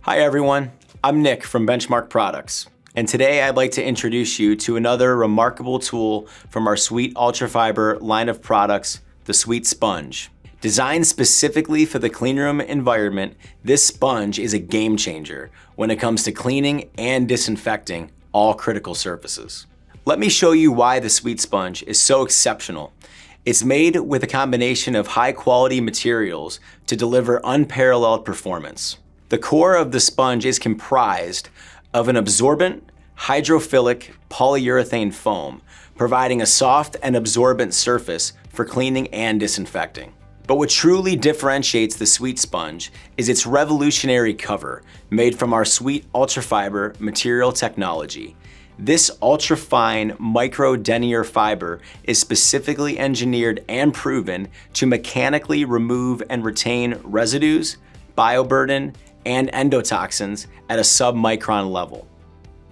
Hi everyone, I'm Nick from Benchmark Products, and today I'd like to introduce you to another remarkable tool from our Sweet Ultrafiber line of products, the Sweet Sponge. Designed specifically for the cleanroom environment, this sponge is a game changer when it comes to cleaning and disinfecting all critical surfaces. Let me show you why the Sweet Sponge is so exceptional. It's made with a combination of high-quality materials to deliver unparalleled performance. The core of the sponge is comprised of an absorbent, hydrophilic polyurethane foam, providing a soft and absorbent surface for cleaning and disinfecting. But what truly differentiates the Sweet Sponge is its revolutionary cover, made from our Sweet Ultrafiber material technology. This ultra-fine micro-denier fiber is specifically engineered and proven to mechanically remove and retain residues, bioburden, and endotoxins at a sub-micron level.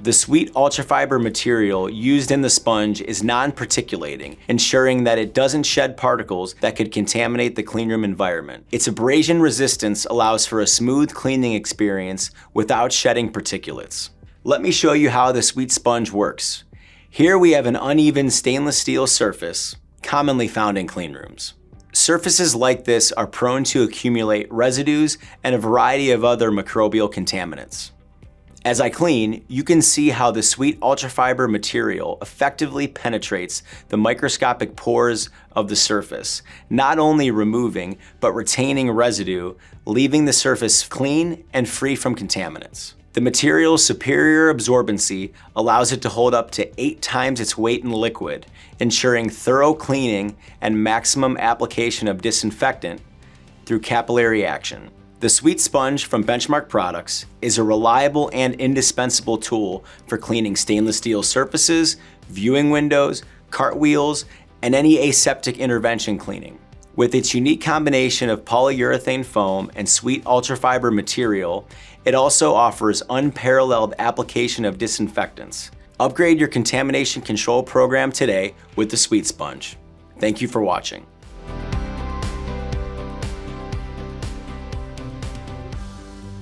The Sweet Ultrafiber material used in the sponge is non-particulating, ensuring that it doesn't shed particles that could contaminate the cleanroom environment. Its abrasion resistance allows for a smooth cleaning experience without shedding particulates. Let me show you how the Sweet Sponge works. Here we have an uneven stainless steel surface, commonly found in cleanrooms. Surfaces like this are prone to accumulate residues and a variety of other microbial contaminants. As I clean, you can see how the Sweet Ultrafiber material effectively penetrates the microscopic pores of the surface, not only removing, but retaining residue, leaving the surface clean and free from contaminants. The material's superior absorbency allows it to hold up to 8 times its weight in liquid, ensuring thorough cleaning and maximum application of disinfectant through capillary action. The Sweet Sponge from Benchmark Products is a reliable and indispensable tool for cleaning stainless steel surfaces, viewing windows, cartwheels, and any aseptic intervention cleaning. With its unique combination of polyurethane foam and Sweet Ultrafiber material, it also offers unparalleled application of disinfectants. Upgrade your contamination control program today with the Sweet Sponge. Thank you for watching.